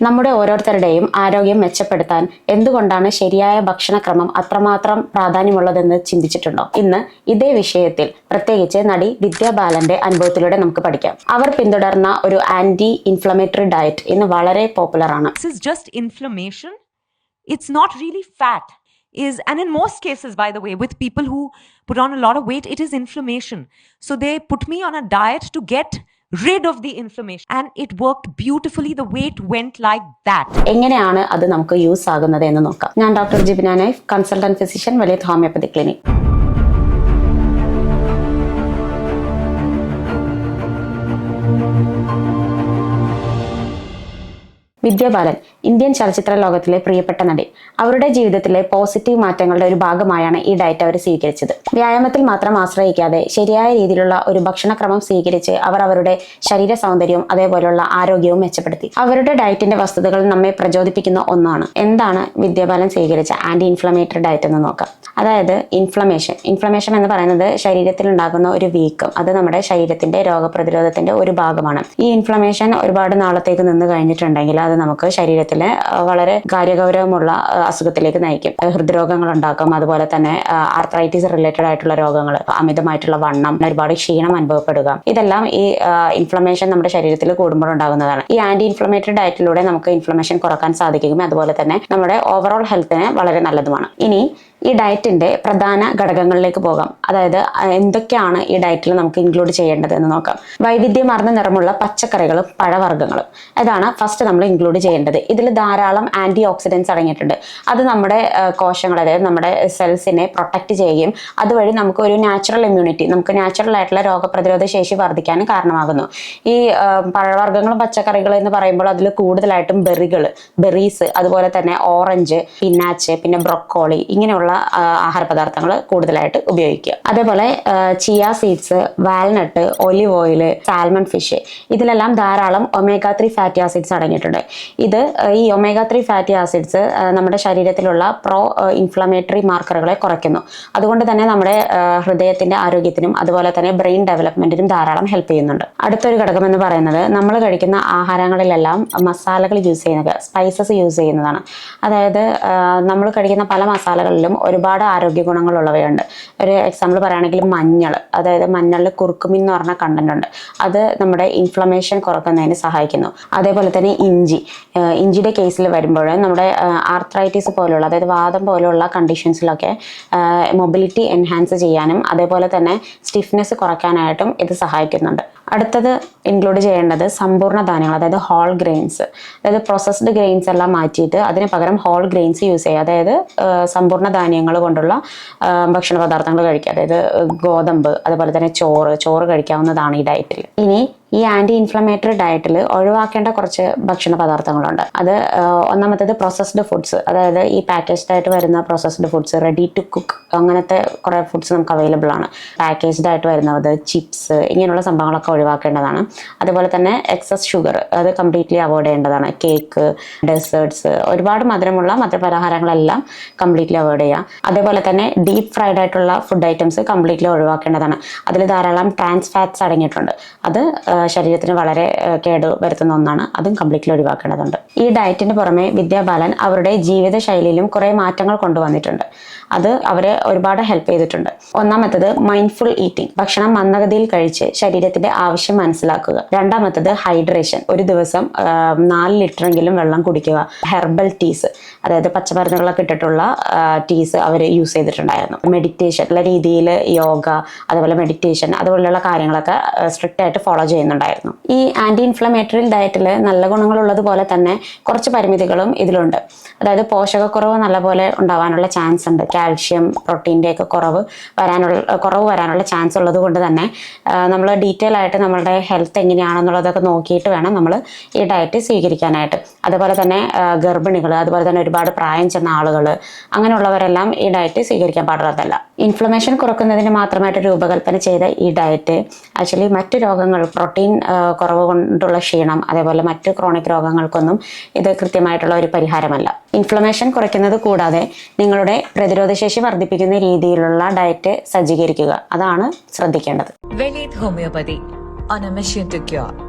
നമ്മുടെ ഓരോരുത്തരുടെയും ആരോഗ്യം മെച്ചപ്പെടുത്താൻ എന്തുകൊണ്ടാണ് ശരിയായ ഭക്ഷണക്രമം അത്രമാത്രം പ്രാധാന്യമുള്ളതെന്ന് ചിന്തിച്ചിട്ടുണ്ടോ? ഇന്ന് ഇതേ വിഷയത്തിൽ പ്രത്യേകിച്ച് നടി വിദ്യാ ബാലന്റെ അനുഭവത്തിലൂടെ നമുക്ക് പഠിക്കാം. അവർ പിന്തുടർന്ന ഒരു ആന്റി ഇൻഫ്ലമേറ്ററി ഡയറ്റ് ഇന്ന് വളരെ പോപ്പുലർ ആണ്. This is just inflammation. It's not really fat. And in most cases, by the way, with people who put on a lot of weight, it is inflammation. So they put me on a diet to get rid of the inflammation, and it worked beautifully. The weight went like that. എങ്ങനെയാണ് അത് നമുക്ക് use ആകുന്നത് എന്ന് നോക്കാം. ഞാൻ doctor Jibina knife, consultant physician, വലിയ homeopathy clinic. വിദ്യാ ബാലൻ Indian ചലച്ചിത്ര ലോകത്തിലെ പ്രിയപ്പെട്ട നടി. അവരുടെ ജീവിതത്തിലെ പോസിറ്റീവ് മാറ്റങ്ങളുടെ ഒരു ഭാഗമായാണ് ഈ ഡയറ്റ് അവർ സ്വീകരിച്ചത്. വ്യായാമത്തിൽ മാത്രം ആശ്രയിക്കാതെ ശരിയായ രീതിയിലുള്ള ഒരു ഭക്ഷണക്രമം സ്വീകരിച്ച് അവർ അവരുടെ ശരീര സൗന്ദര്യവും അതേപോലുള്ള ആരോഗ്യവും മെച്ചപ്പെടുത്തി. അവരുടെ ഡയറ്റിന്റെ വസ്തുതകൾ നമ്മെ പ്രചോദിപ്പിക്കുന്ന ഒന്നാണ്. എന്താണ് വിദ്യാ ബാലൻ സ്വീകരിച്ച ആന്റി ഇൻഫ്ലമേറ്ററി ഡയറ്റ് എന്ന് നോക്കാം. അതായത് ഇൻഫ്ലമേഷൻ എന്ന് പറയുന്നത് ശരീരത്തിൽ ഉണ്ടാകുന്ന ഒരു വീക്കം. അത് നമ്മുടെ ശരീരത്തിന്റെ രോഗപ്രതിരോധത്തിന്റെ ഒരു ഭാഗമാണ്. ഈ ഇൻഫ്ലമേഷൻ ഒരുപാട് നാളത്തേക്ക് നിന്ന് കഴിഞ്ഞിട്ടുണ്ടെങ്കിൽ അത് നമുക്ക് ശരീരത്തിലെ വളരെ കാര്യഗൗരവമുള്ള അസുഖത്തിലേക്ക് നയിക്കും. ഹൃദ്രോഗങ്ങൾ ഉണ്ടാക്കും. അതുപോലെ തന്നെ ആർത്രൈറ്റിസ് റിലേറ്റഡ് ആയിട്ടുള്ള രോഗങ്ങൾ, അമിതമായിട്ടുള്ള വണ്ണം, ഒരുപാട് ക്ഷീണം അനുഭവപ്പെടുക, ഇതെല്ലാം ഈ ഇൻഫ്ലമേഷൻ നമ്മുടെ ശരീരത്തിൽ കൂടുമ്പോൾ ഉണ്ടാകുന്നതാണ്. ഈ ആന്റി ഇൻഫ്ലമേറ്ററി ഡയറ്റിലൂടെ നമുക്ക് ഇൻഫ്ലമേഷൻ കുറക്കാൻ സാധിക്കും. അതുപോലെ തന്നെ നമ്മുടെ ഓവറോൾ ഹെൽത്തിന് വളരെ നല്ലതുമാണ്. ഇനി ഈ ഡയറ്റിന്റെ പ്രധാന ഘടകങ്ങളിലേക്ക് പോകാം. അതായത് എന്തൊക്കെയാണ് ഈ ഡയറ്റിൽ നമുക്ക് ഇൻക്ലൂഡ് ചെയ്യേണ്ടത് എന്ന് നോക്കാം. വൈവിധ്യമാർന്ന നിറമുള്ള പച്ചക്കറികളും പഴവർഗ്ഗങ്ങളും ഇതാണ് ഫസ്റ്റ് നമ്മൾ ഇൻക്ലൂഡ് ചെയ്യേണ്ടത്. ഇതിൽ ധാരാളം ആന്റി ഓക്സിഡൻസ് അടങ്ങിയിട്ടുണ്ട്. അത് നമ്മുടെ കോശങ്ങൾ, അതായത് നമ്മുടെ സെൽസിനെ പ്രൊട്ടക്ട് ചെയ്യുകയും അതുവഴി നമുക്ക് ഒരു നാച്ചുറൽ ഇമ്മ്യൂണിറ്റി, നമുക്ക് നാച്ചുറൽ ആയിട്ടുള്ള രോഗപ്രതിരോധ ശേഷി വർദ്ധിക്കാനും കാരണമാകുന്നു. ഈ പഴവർഗ്ഗങ്ങളും പച്ചക്കറികൾ എന്ന് പറയുമ്പോൾ അതിൽ കൂടുതലായിട്ടും ബെറീസ്, അതുപോലെ തന്നെ ഓറഞ്ച്, പിന്നാച്ച്, പിന്നെ ബ്രൊക്കോളി, ഇങ്ങനെയുള്ള ആഹാര പദാർത്ഥങ്ങൾ കൂടുതലായിട്ട് ഉപയോഗിക്കുക. അതേപോലെ chia seeds, walnut, olive oil, salmon fish, ഇതിലെല്ലാം ധാരാളം ഒമേഗ 3 ഫാറ്റി ആസിഡ്സ് അടങ്ങിയിട്ടുണ്ട്. ഈ ഒമേഗ 3 ഫാറ്റി ആസിഡ്സ് നമ്മുടെ ശരീരത്തിലുള്ള പ്രോ ഇൻഫ്ലമേറ്ററി മാർക്കറുകളെ കുറയ്ക്കുന്നു. അതുകൊണ്ട് തന്നെ നമ്മുടെ ഹൃദയത്തിന്റെ ആരോഗ്യത്തിനും അതുപോലെ തന്നെ ബ്രെയിൻ ഡെവലപ്മെന്റിനും ധാരാളം ഹെൽപ്പ് ചെയ്യുന്നുണ്ട്. അടുത്തൊരു ഘടകം എന്ന് പറയുന്നത് നമ്മൾ കഴിക്കുന്ന ആഹാരങ്ങളിലെല്ലാം മസാലകൾ യൂസ് ചെയ്യുന്നത്, സ്പൈസസ് യൂസ് ചെയ്യുന്നതാണ്. അതായത് നമ്മൾ കഴിക്കുന്ന പല മസാലകളിലും ഒരുപാട് ആരോഗ്യ ഗുണങ്ങളുള്ളവയുണ്ട്. ഒരു എക്സാമ്പിൾ പറയുകയാണെങ്കിൽ മഞ്ഞൾ, അതായത് മഞ്ഞളിൽ കുർക്കുമിൻ എന്ന് പറഞ്ഞ കണ്ടന്റ് ഉണ്ട്. അത് നമ്മുടെ ഇൻഫ്ലമേഷൻ കുറക്കുന്നതിന് സഹായിക്കുന്നു. അതേപോലെ തന്നെ ഇഞ്ചിയുടെ കേസിൽ വരുമ്പോൾ നമ്മുടെ ആർത്രൈറ്റിസ് പോലുള്ള, അതായത് വാദം പോലുള്ള കണ്ടീഷൻസിലൊക്കെ മൊബിലിറ്റി എൻഹാൻസ് ചെയ്യാനും അതേപോലെ തന്നെ സ്റ്റിഫ്നെസ് കുറയ്ക്കാനായിട്ടും ഇത് സഹായിക്കുന്നുണ്ട്. അടുത്തത് ഇൻക്ലൂഡ് ചെയ്യേണ്ടത് സമ്പൂർണ്ണ ധാന്യങ്ങൾ, അതായത് ഹോൾ ഗ്രെയിൻസ്. അതായത് പ്രോസസ്ഡ് ഗ്രെയിൻസ് എല്ലാം മാറ്റിയിട്ട് അതിന് പകരം ഹോൾ ഗ്രെയിൻസ് യൂസ് ചെയ്യുക. അതായത് സമ്പൂർണ്ണ ധാന്യങ്ങൾ കൊണ്ടുള്ള ഭക്ഷണ പദാർത്ഥങ്ങൾ കഴിക്കുക. അതായത് ഗോതമ്പ്, അതുപോലെ തന്നെ ചോറ് കഴിക്കാവുന്നതാണ് ഈ ഡയറ്റിൽ. ഇനി ഈ ആന്റി ഇൻഫ്ലമേറ്ററി ഡയറ്റിൽ ഒഴിവാക്കേണ്ട കുറച്ച് ഭക്ഷണ പദാർത്ഥങ്ങളുണ്ട്. അത് ഒന്നാമത്തേത് പ്രോസസ്ഡ് ഫുഡ്സ്, അതായത് ഈ പാക്കേജ്ഡ് ആയിട്ട് വരുന്ന processed foods, ready to cook, അങ്ങനത്തെ കുറേ ഫുഡ്സ് നമുക്ക് അവൈലബിൾ ആണ്. പാക്കേജ്ഡ് ആയിട്ട് വരുന്നത് ചിപ്സ്, ഇങ്ങനെയുള്ള സംഭവങ്ങളൊക്കെ ഒഴിവാക്കേണ്ടതാണ്. അതുപോലെ തന്നെ എക്സസ് ഷുഗർ, അത് കംപ്ലീറ്റ്ലി അവോയ്ഡ് ചെയ്യേണ്ടതാണ്. കേക്ക്, ഡെസേർട്സ്, ഒരുപാട് മധുരമുള്ള മധുരപലഹാരങ്ങളെല്ലാം കംപ്ലീറ്റ്ലി അവോയ്ഡ് ചെയ്യുക. അതേപോലെ തന്നെ ഡീപ്പ് ഫ്രൈഡ് ആയിട്ടുള്ള ഫുഡ് ഐറ്റംസ് കംപ്ലീറ്റ്ലി ഒഴിവാക്കേണ്ടതാണ്. അതിൽ ധാരാളം ട്രാൻസ് ഫാറ്റ്സ് അടങ്ങിയിട്ടുണ്ട്. അത് ശരീരത്തിന് വളരെ കേട് വരുത്തുന്ന ഒന്നാണ്. അതും കംപ്ലീറ്റ്ലി ഒഴിവാക്കേണ്ടതുണ്ട്. ഈ ഡയറ്റിന് പുറമെ വിദ്യാ ബാലൻ അവരുടെ ജീവിതശൈലിയിലും കുറേ മാറ്റങ്ങൾ കൊണ്ടുവന്നിട്ടുണ്ട്. അത് അവരെ ഒരുപാട് ഹെൽപ്പ് ചെയ്തിട്ടുണ്ട്. ഒന്നാമത്തത് മൈൻഡ്ഫുൾ ഈറ്റിംഗ്, ഭക്ഷണം മന്ദഗതിയിൽ കഴിച്ച് ശരീരത്തിന്റെ ആവശ്യം മനസ്സിലാക്കുക. രണ്ടാമത്തത് ഹൈഡ്രേഷൻ, ഒരു ദിവസം 4 ലിറ്ററെങ്കിലും വെള്ളം കുടിക്കുക. ഹെർബൽ ടീസ്, അതായത് പച്ചമരുന്നുകളൊക്കെ ഇട്ടിട്ടുള്ള ടീസ് അവർ യൂസ് ചെയ്തിട്ടുണ്ടായിരുന്നു. മെഡിറ്റേഷൻ, ഉള്ള രീതിയിൽ യോഗ, അതുപോലെ മെഡിറ്റേഷൻ, അതുപോലെയുള്ള കാര്യങ്ങളൊക്കെ സ്ട്രിക്റ്റ് ആയിട്ട് ഫോളോ ചെയ്യുന്നുണ്ടായിരുന്നു. ഈ ആന്റി ഇൻഫ്ലമേറ്ററി ഡയറ്റിൽ നല്ല ഗുണങ്ങളുള്ളതുപോലെ തന്നെ കുറച്ച് പരിമിതികളും ഇതിലുണ്ട്. അതായത് പോഷകക്കുറവ് നല്ലപോലെ ഉണ്ടാവാനുള്ള ചാൻസ് ഉണ്ട്. കാൽഷ്യം, പ്രോട്ടീൻ്റെ ഒക്കെ കുറവ് വരാനുള്ള ചാൻസ് ഉള്ളത് കൊണ്ട് തന്നെ നമ്മൾ ഡീറ്റെയിൽ ആയിട്ട് നമ്മളുടെ ഹെൽത്ത് എങ്ങനെയാണെന്നുള്ളതൊക്കെ നോക്കിയിട്ട് വേണം നമ്മൾ ഈ ഡയറ്റ് സ്വീകരിക്കാനായിട്ട്. അതുപോലെ തന്നെ ഗർഭിണികൾ, അതുപോലെ തന്നെ ഒരുപാട് പ്രായം ചെന്ന ആളുകൾ, അങ്ങനെയുള്ളവരെല്ലാം ഈ ഡയറ്റ് സ്വീകരിക്കാൻ പാടുള്ളതല്ല. ഇൻഫ്ലമേഷൻ കുറക്കുന്നതിന് മാത്രമായിട്ട് രൂപകൽപ്പന ചെയ്ത ഈ ഡയറ്റ് ആക്ച്വലി മറ്റു രോഗങ്ങൾ, പ്രോട്ടീൻ കുറവ് കൊണ്ടുള്ള ക്ഷീണം, അതേപോലെ മറ്റു ക്രോണിക് രോഗങ്ങൾക്കൊന്നും ഇത് കൃത്യമായിട്ടുള്ള ഒരു പരിഹാരമല്ല. ഇൻഫ്ലമേഷൻ കുറയ്ക്കുന്നത് കൂടാതെ നിങ്ങളുടെ പ്രതിരോധശേഷി വർദ്ധിപ്പിക്കുന്ന രീതിയിലുള്ള ഡയറ്റ് സജ്ജീകരിക്കുക. അതാണ് ശ്രദ്ധിക്കേണ്ടത്. വെലീത് homeopathy on a mission to cure.